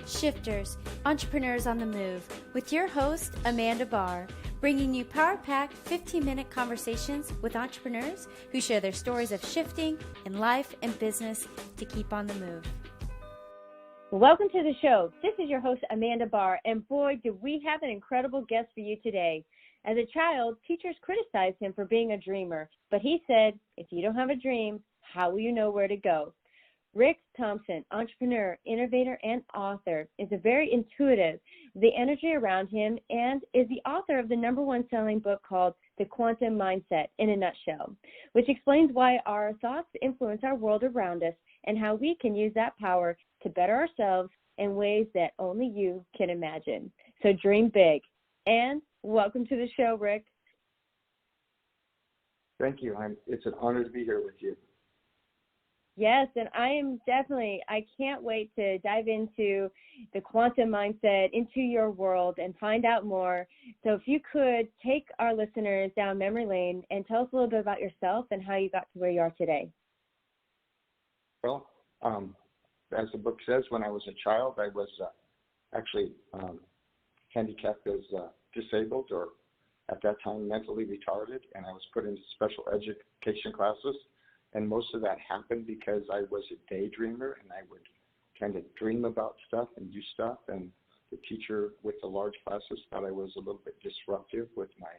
shifters, entrepreneurs on the move, with your host, Amanda Barr, bringing you power-packed 15-minute conversations with entrepreneurs who share their stories of shifting in life and business to keep on the move. Welcome to the show. This is your host, Amanda Barr, and boy, do we have an incredible guest for you today. As a child, teachers criticized him for being a dreamer, but he said, if you don't have a dream, how will you know where to go? Rick Thompson, entrepreneur, innovator, and author, is a very intuitive, the energy around him, and is the author of the #1 selling book called The Quantum Mindset in a Nutshell, which explains why our thoughts influence our world around us and how we can use that power to better ourselves in ways that only you can imagine. So dream big. And welcome to the show, Rick. Thank you. It's an honor to be here with you. Yes, and I can't wait to dive into the quantum mindset, into your world, and find out more. So if you could take our listeners down memory lane and tell us a little bit about yourself and how you got to where you are today. Well, as the book says, when I was a child, I was actually handicapped as disabled, or at that time mentally retarded, and I was put into special education classes. And most of that happened because I was a daydreamer, and I would kind of dream about stuff and do stuff. And the teacher with the large classes thought I was a little bit disruptive with my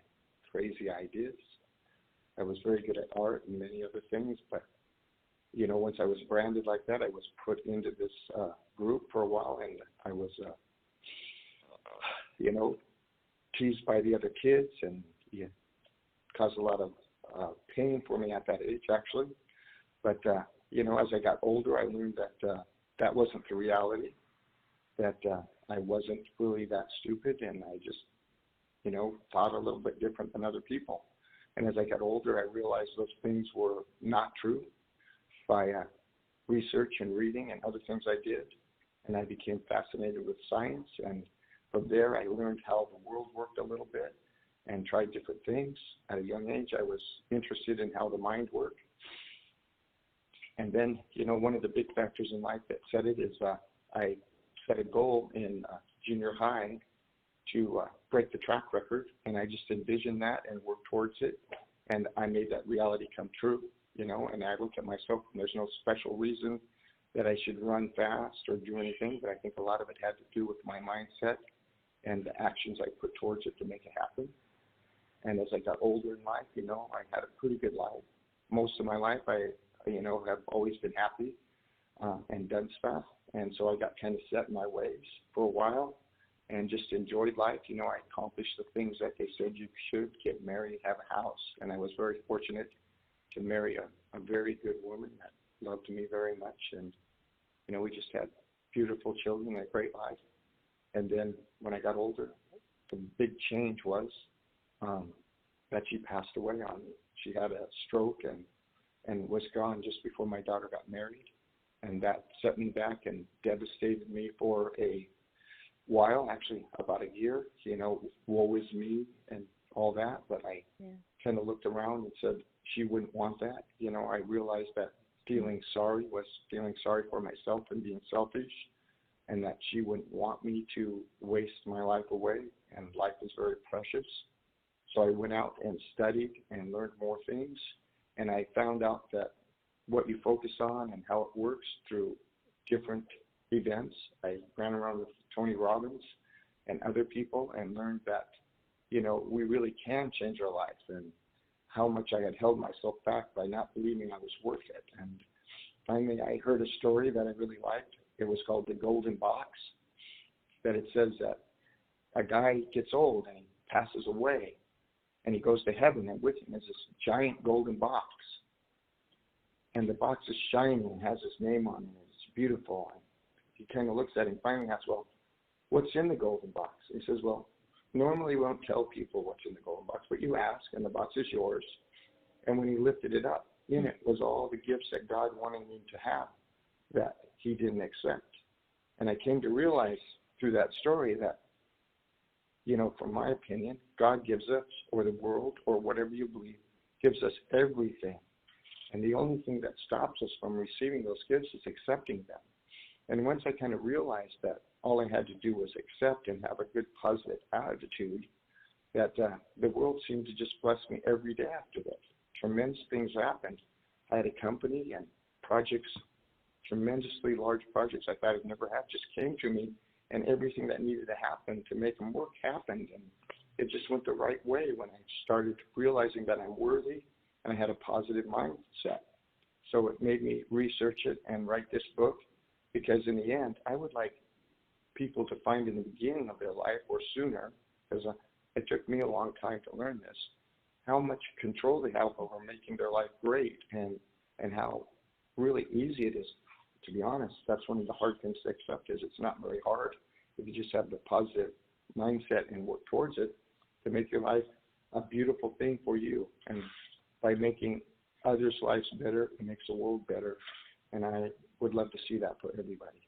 crazy ideas. I was very good at art and many other things, but you know, once I was branded like that, I was put into this group for a while, and I was, teased by the other kids, and it caused a lot of pain for me at that age, actually. But, as I got older, I learned that that wasn't the reality, that I wasn't really that stupid, and I just, thought a little bit different than other people. And as I got older, I realized those things were not true by research and reading and other things I did. And I became fascinated with science, and from there I learned how the world worked a little bit and tried different things. At a young age, I was interested in how the mind worked. And then, one of the big factors in life that set it is I set a goal in junior high to break the track record, and I just envisioned that and worked towards it, and I made that reality come true, and I look at myself, and there's no special reason that I should run fast or do anything, but I think a lot of it had to do with my mindset and the actions I put towards it to make it happen. And as I got older in life, I had a pretty good life. Most of my life, I have always been happy and done stuff. And so I got kind of set in my ways for a while and just enjoyed life. I accomplished the things that they said you should: get married, have a house. And I was very fortunate to marry a very good woman that loved me very much. And, we just had beautiful children and a great life. And then when I got older, the big change was that she passed away on me. She had a stroke and was gone just before my daughter got married. And that set me back and devastated me for a while, actually about a year. Woe is me and all that. But I kind of looked around and said she wouldn't want that. I realized that feeling sorry was feeling sorry for myself and being selfish, and that she wouldn't want me to waste my life away, and life is very precious. So I went out and studied and learned more things, and I found out that what you focus on and how it works through different events. I ran around with Tony Robbins and other people and learned that, we really can change our lives, and how much I had held myself back by not believing I was worth it. And finally, I heard a story that I really liked. It was called The Golden Box, that it says that a guy gets old and he passes away, and he goes to heaven, and with him is this giant golden box. And the box is shiny and has his name on it, and it's beautiful. And he kind of looks at it and finally asks, well, what's in the golden box? He says, well, normally we won't tell people what's in the golden box, but you ask, and the box is yours. And when he lifted it up, in it was all the gifts that God wanted me to have that he didn't accept. And I came to realize through that story that, from my opinion, God gives us, or the world, or whatever you believe, gives us everything. And the only thing that stops us from receiving those gifts is accepting them. And once I kind of realized that all I had to do was accept and have a good positive attitude, that the world seemed to just bless me every day after that. Tremendous things happened. I had a company and projects, tremendously large projects I thought I'd never have just came to me, and everything that needed to happen to make them work happened. And it just went the right way when I started realizing that I'm worthy and I had a positive mindset. So it made me research it and write this book, because in the end, I would like people to find in the beginning of their life or sooner, because it took me a long time to learn this, how much control they have over making their life great, and how really easy it is. To be honest, that's one of the hard things to accept, is it's not very hard if you just have the positive mindset and work towards it to make your life a beautiful thing for you. And by making others' lives better, it makes the world better. And I would love to see that for everybody.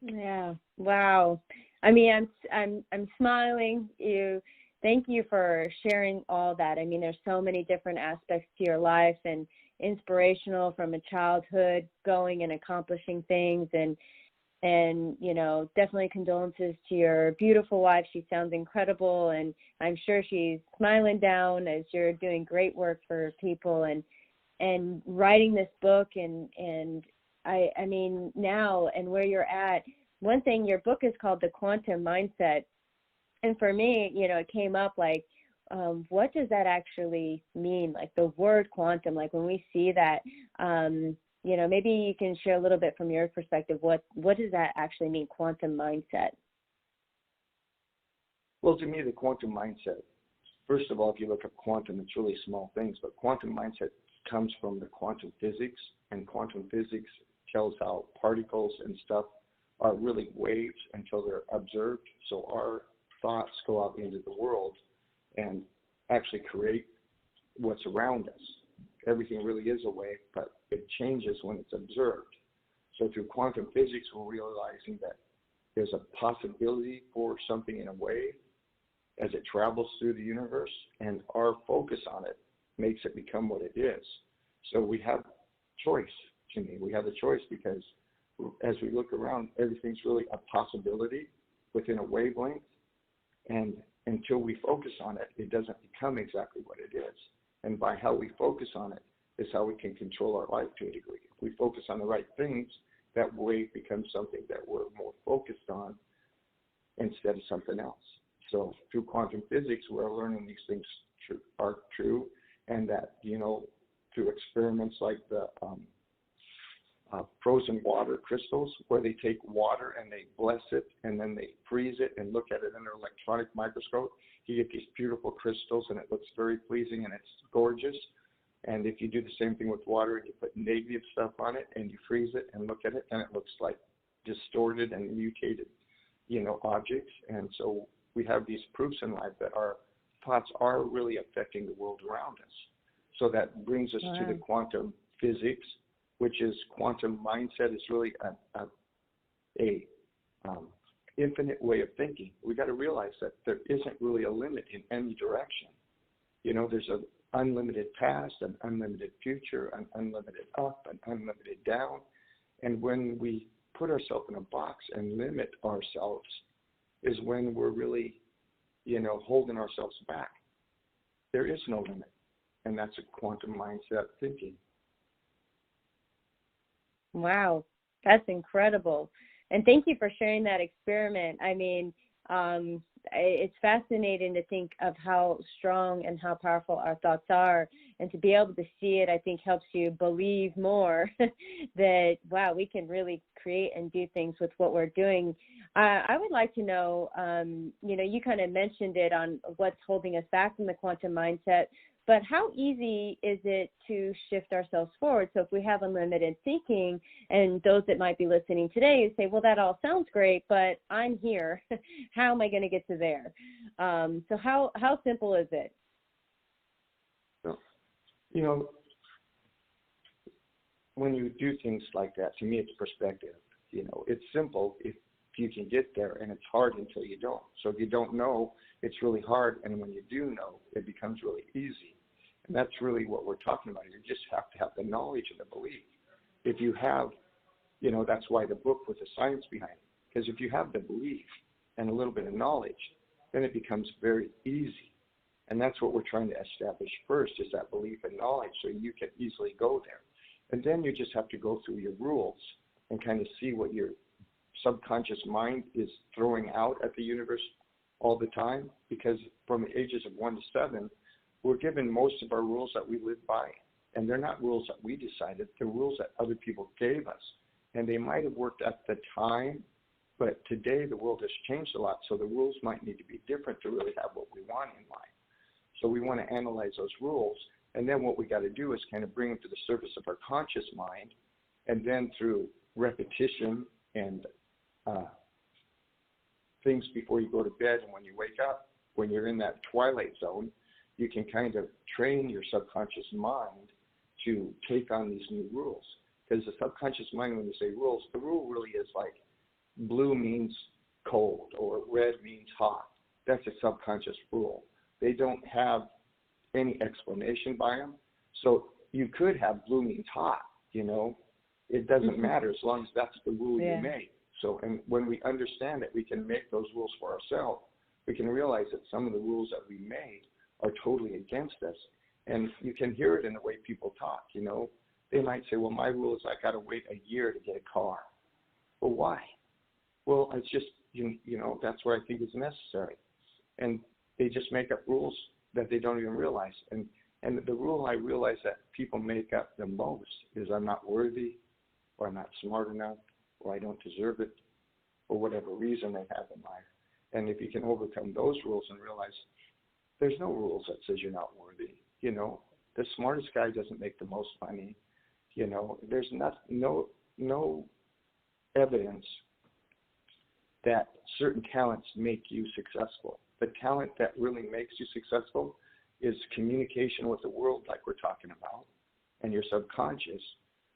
Yeah. Wow. I mean, I'm smiling. Thank you for sharing all that. I mean, there's so many different aspects to your life, and inspirational from a childhood, going and accomplishing things, and you know, definitely condolences to your beautiful wife. She sounds incredible, and I'm sure she's smiling down as you're doing great work for people and writing this book. And I mean, now and where you're at, one thing, your book is called The Quantum Mindset. And for me, you know, it came up like, what does that actually mean? Like the word quantum, like when we see that, you know, maybe you can share a little bit from your perspective. What does that actually mean, quantum mindset? Well, to me, the quantum mindset, first of all, if you look at quantum, it's really small things, but quantum mindset comes from the quantum physics, and quantum physics tells how particles and stuff are really waves until they're observed. So our thoughts go out into the world and actually create what's around us. Everything really is a wave, but it changes when it's observed. So through quantum physics, we're realizing that there's a possibility for something in a wave as it travels through the universe, and our focus on it makes it become what it is. So we have choice. To me, we have a choice, because as we look around, everything's really a possibility within a wavelength, and until we focus on it, it doesn't become exactly what it is. And by how we focus on it is how we can control our life to a degree. If we focus on the right things, that wave becomes something that we're more focused on instead of something else. So through quantum physics, we're learning these things are true, and that, you know, through experiments like the frozen water crystals, where they take water and they bless it and then they freeze it and look at it under an electronic microscope, you get these beautiful crystals, and it looks very pleasing and it's gorgeous. And if you do the same thing with water and you put negative stuff on it and you freeze it and look at it, and it looks like distorted and mutated, you know, objects. And so we have these proofs in life that our thoughts are really affecting the world around us. So that brings us to the quantum physics, which is quantum mindset is really a infinite way of thinking. We got to realize that there isn't really a limit in any direction. You know, there's an unlimited past, an unlimited future, an unlimited up, an unlimited down. And when we put ourselves in a box and limit ourselves is when we're really, you know, holding ourselves back. There is no limit. And that's a quantum mindset thinking. Wow, that's incredible. And thank you for sharing that experiment. I mean, it's fascinating to think of how strong and how powerful our thoughts are. And to be able to see it, I think, helps you believe more that, wow, we can really create and do things with what we're doing. I would like to know, you know, you kind of mentioned it on what's holding us back from the quantum mindset, but how easy is it to shift ourselves forward? So if we have unlimited thinking, and those that might be listening today say, well, that all sounds great, but I'm here. How am I going to get to there? So how simple is it? You know, when you do things like that, to me, it's perspective. You know, it's simple if you can get there, and it's hard until you don't. So if you don't know, it's really hard, and when you do know, it becomes really easy. And that's really what we're talking about. You just have to have the knowledge and the belief. If you have That's why the book with the science behind it. Because if you have the belief and a little bit of knowledge, then it becomes very easy. And that's what we're trying to establish first, is that belief and knowledge, so you can easily go there. And then you just have to go through your rules and kind of see what your subconscious mind is throwing out at the universe all the time. Because from the ages of 1 to 7, we're given most of our rules that we live by. And they're not rules that we decided, they're rules that other people gave us. And they might have worked at the time, but today the world has changed a lot, so the rules might need to be different to really have what we want in life. So we want to analyze those rules, and then what we got to do is kind of bring them to the surface of our conscious mind, and then through repetition and things before you go to bed and when you wake up, when you're in that twilight zone, you can kind of train your subconscious mind to take on these new rules. Because the subconscious mind, when you say rules, the rule really is like blue means cold or red means hot. That's a subconscious rule. They don't have any explanation by them. So you could have blue means hot, It doesn't matter as long as that's the rule you made. So, and when we understand it, we can make those rules for ourselves. We can realize that some of the rules that we made are totally against us. And you can hear it in the way people talk, They might say, well, my rule is I got to wait a year to get a car. Well, why? Well, it's just, that's what I think is necessary. And they just make up rules that they don't even realize. And the rule I realize that people make up the most is I'm not worthy, or I'm not smart enough, or I don't deserve it, or whatever reason they have in life. And if you can overcome those rules and realize there's no rules that says you're not worthy, the smartest guy doesn't make the most money. There's no evidence that certain talents make you successful. The talent that really makes you successful is communication with the world, like we're talking about, and your subconscious,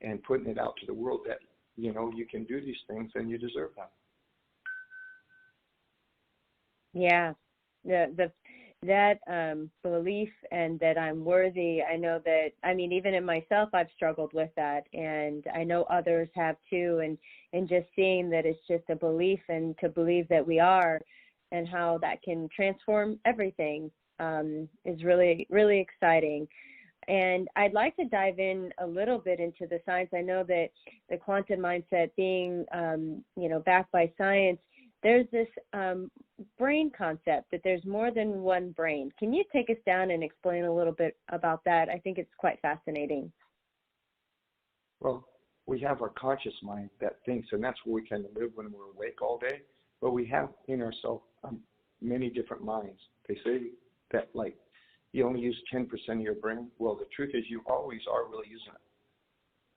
and putting it out to the world that, you can do these things and you deserve them. Yeah, that belief and that I'm worthy, I know that, even in myself, I've struggled with that, and I know others have too, and just seeing that it's just a belief, and to believe that we are, and how that can transform everything is really, really exciting. And I'd like to dive in a little bit into the science. I know that the quantum mindset being, backed by science, there's this brain concept that there's more than one brain. Can you take us down and explain a little bit about that? I think it's quite fascinating. Well, we have our conscious mind that thinks, and that's where we kind of live when we're awake all day. But we have in ourselves many different minds. They say that, like, you only use 10% of your brain. Well, the truth is you always are really using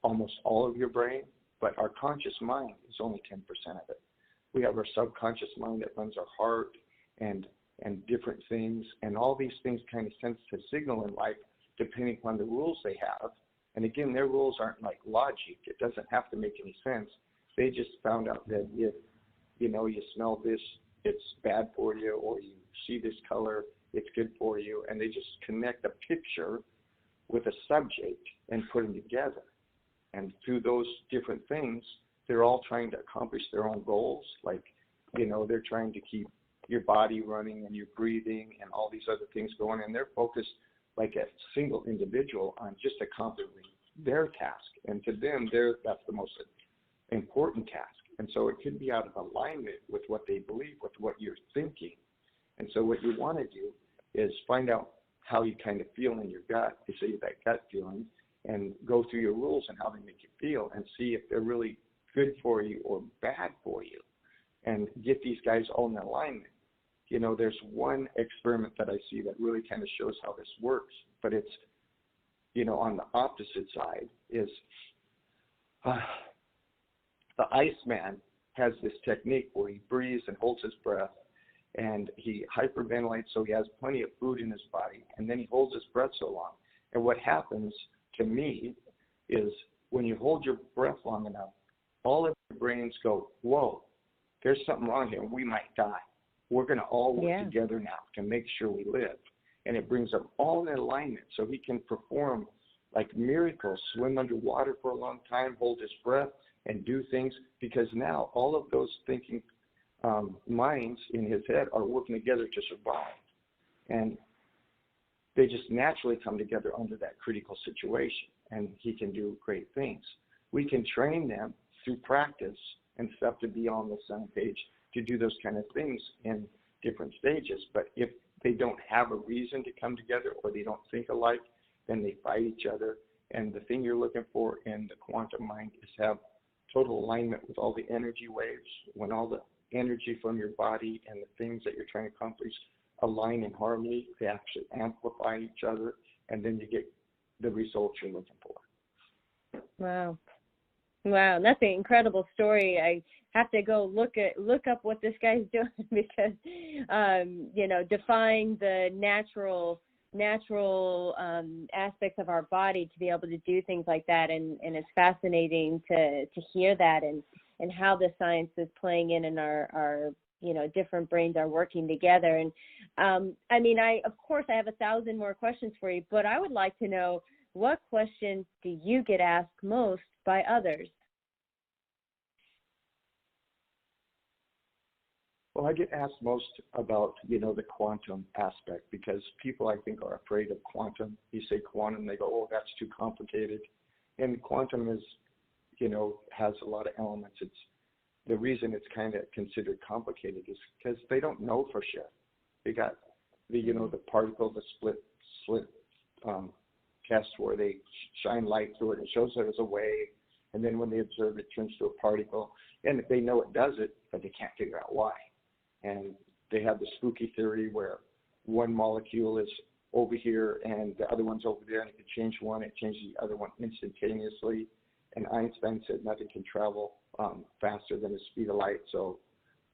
almost all of your brain, but our conscious mind is only 10% of it. We have our subconscious mind that runs our heart and different things, and all these things kind of sense to signal in life depending upon the rules they have. And again, their rules aren't like logic. It doesn't have to make any sense. They just found out that if, you smell this, it's bad for you, or you see this color, it's good for you, and they just connect a picture with a subject and put them together. And through those different things, they're all trying to accomplish their own goals. Like, they're trying to keep your body running and your breathing and all these other things going, and they're focused like a single individual on just accomplishing their task. And to them, that's the most important task. And so it could be out of alignment with what they believe, with what you're thinking. And so what you want to do is find out how you kind of feel in your gut, to say that gut feeling, and go through your rules and how they make you feel, and see if they're really good for you or bad for you, and get these guys all in alignment. There's one experiment that I see that really kind of shows how this works, but it's, on the opposite side is the Iceman has this technique where he breathes and holds his breath, and he hyperventilates so he has plenty of food in his body, and then he holds his breath so long. And what happens to me is when you hold your breath long enough, all of your brains go, whoa, there's something wrong here, we might die. We're going to all work together now to make sure we live. And it brings them all in alignment so he can perform like miracles, swim underwater for a long time, hold his breath, and do things, because now all of those thinking minds in his head are working together to survive. And they just naturally come together under that critical situation, and he can do great things. We can train them through practice and stuff to be on the same page, to do those kind of things in different stages. But if they don't have a reason to come together, or they don't think alike, then they fight each other. And the thing you're looking for in the quantum mind is have total alignment with all the energy waves. When all the energy from your body and the things that you're trying to accomplish align in harmony, they actually amplify each other, and then you get the results you're looking for. Wow. Wow, that's an incredible story. I have to go look up what this guy's doing, because defying the natural aspects of our body to be able to do things like that, and it's fascinating to hear that, and how the science is playing in our different brains are working together. And of course I have 1,000 more questions for you, but I would like to know, what questions do you get asked most by others? Well, I get asked most about, the quantum aspect, because people, I think, are afraid of quantum. You say quantum, they go, oh, that's too complicated. And quantum is, has a lot of elements. The reason it's kind of considered complicated is because they don't know for sure. They got the particle, the slit test, where they shine light through it and it shows that it's a wave, and then when they observe it, turns to a particle. And they know it does it, but they can't figure out why. And they have the spooky theory where one molecule is over here and the other one's over there, and if you change one, it changes the other one instantaneously. And Einstein said nothing can travel faster than the speed of light, so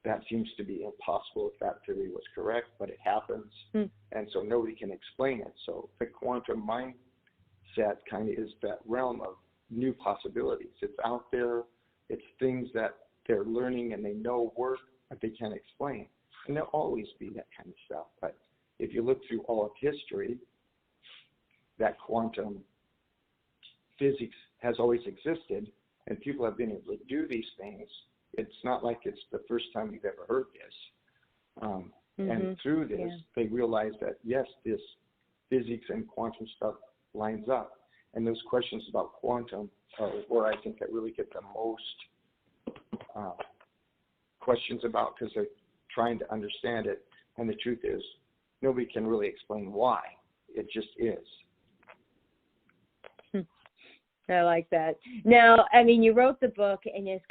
that seems to be impossible if that theory was correct, but it happens. And so nobody can explain it. So the quantum mindset kind of is that realm of new possibilities. It's out there. It's things that they're learning and they know work, but they can't explain. And there'll always be that kind of stuff. But if you look through all of history, that quantum physics has always existed, and people have been able to do these things. It's not like it's the first time you've ever heard this. And through this, they realize that, yes, this physics and quantum stuff lines up. And those questions about quantum are where I think I really get the most questions about, because they're trying to understand it. And the truth is, nobody can really explain why. It just is. I like that. Now, you wrote the book, and it's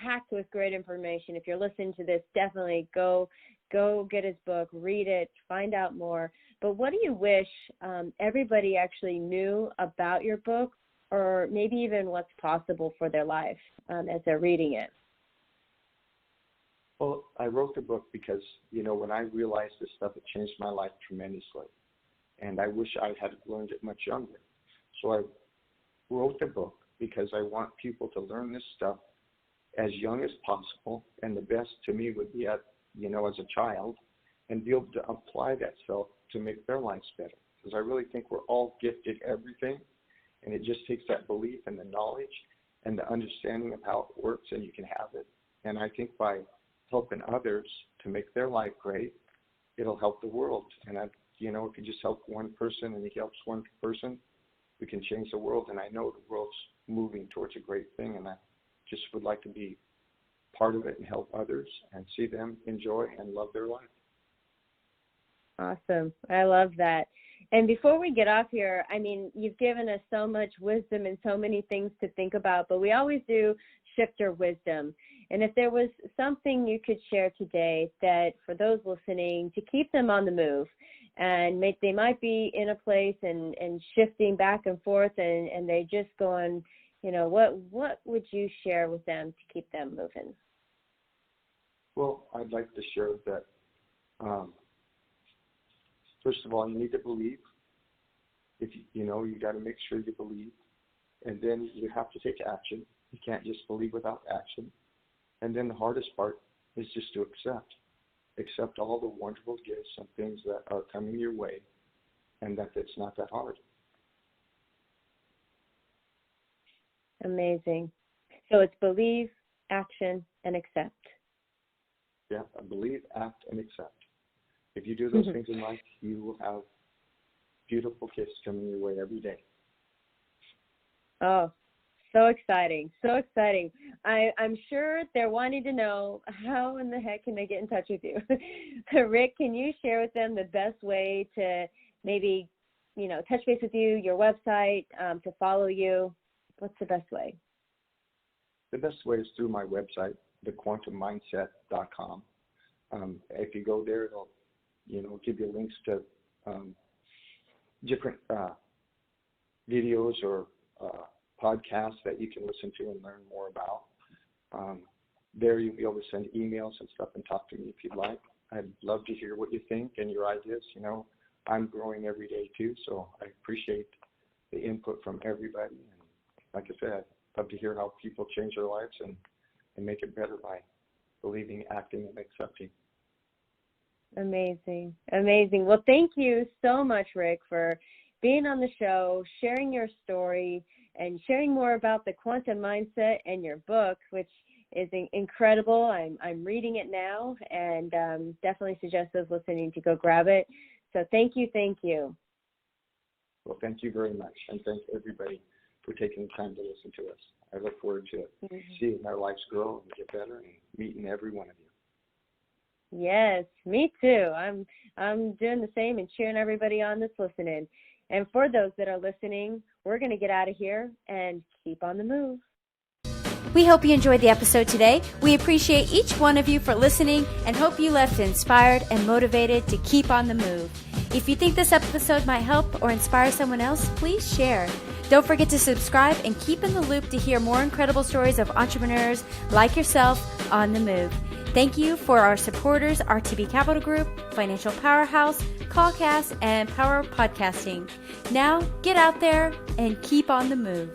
packed with great information. If you're listening to this, definitely go get his book, read it, find out more. But what do you wish everybody actually knew about your book, or maybe even what's possible for their life as they're reading it? Well, I wrote the book because, when I realized this stuff, it changed my life tremendously. And I wish I had learned it much younger. So I wrote the book because I want people to learn this stuff as young as possible. And the best to me would be as a child, and be able to apply that self to make their lives better. Because I really think we're all gifted everything. And it just takes that belief and the knowledge and the understanding of how it works, and you can have it. And I think by helping others to make their life great, it'll help the world. And if you just help one person and he helps one person, we can change the world. And I know the world's moving towards a great thing, and I just would like to be part of it and help others and see them enjoy and love their life. Awesome. I love that. And before we get off here, you've given us so much wisdom and so many things to think about, but we always do shift our wisdom. And if there was something you could share today that for those listening, to keep them on the move, and they might be in a place and shifting back and forth, and they just going, what would you share with them to keep them moving? Well, I'd like to share that, first of all, you need to believe. If you got to make sure you believe, and then you have to take action. You can't just believe without action. And then the hardest part is just to accept all the wonderful gifts and things that are coming your way, and that it's not that hard. Amazing. So it's believe, action, and accept. Yeah, believe, act, and accept. If you do those things in life, you will have beautiful kids coming your way every day. Oh, so exciting. So exciting. I'm sure they're wanting to know how in the heck can they get in touch with you. Rick, can you share with them the best way to maybe, touch base with you, your website, to follow you? What's the best way? The best way is through my website, thequantummindset.com. If you go there, it'll, give you links to different videos or podcasts that you can listen to and learn more about. There you'll be able to send emails and stuff and talk to me if you'd like. I'd love to hear what you think and your ideas. I'm growing every day too, so I appreciate the input from everybody. And like I said, I'd love to hear how people change their lives and make it better by believing, acting, and accepting. Amazing. Amazing. Well, thank you so much, Rick, for being on the show, sharing your story, and sharing more about the quantum mindset and your book, which is incredible. I'm reading it now, and definitely suggest those listening to go grab it. So thank you. Well, thank you very much, and thank everybody for taking the time to listen to us. I look forward to seeing our lives grow and get better and meeting every one of you. Yes, me too. I'm doing the same and cheering everybody on that's listening. And for those that are listening, we're going to get out of here and keep on the move. We hope you enjoyed the episode today. We appreciate each one of you for listening and hope you left inspired and motivated to keep on the move. If you think this episode might help or inspire someone else, please share. Don't forget to subscribe and keep in the loop to hear more incredible stories of entrepreneurs like yourself on the move. Thank you for our supporters, RTB Capital Group, Financial Powerhouse, Callcast, and Power Podcasting. Now, get out there and keep on the move.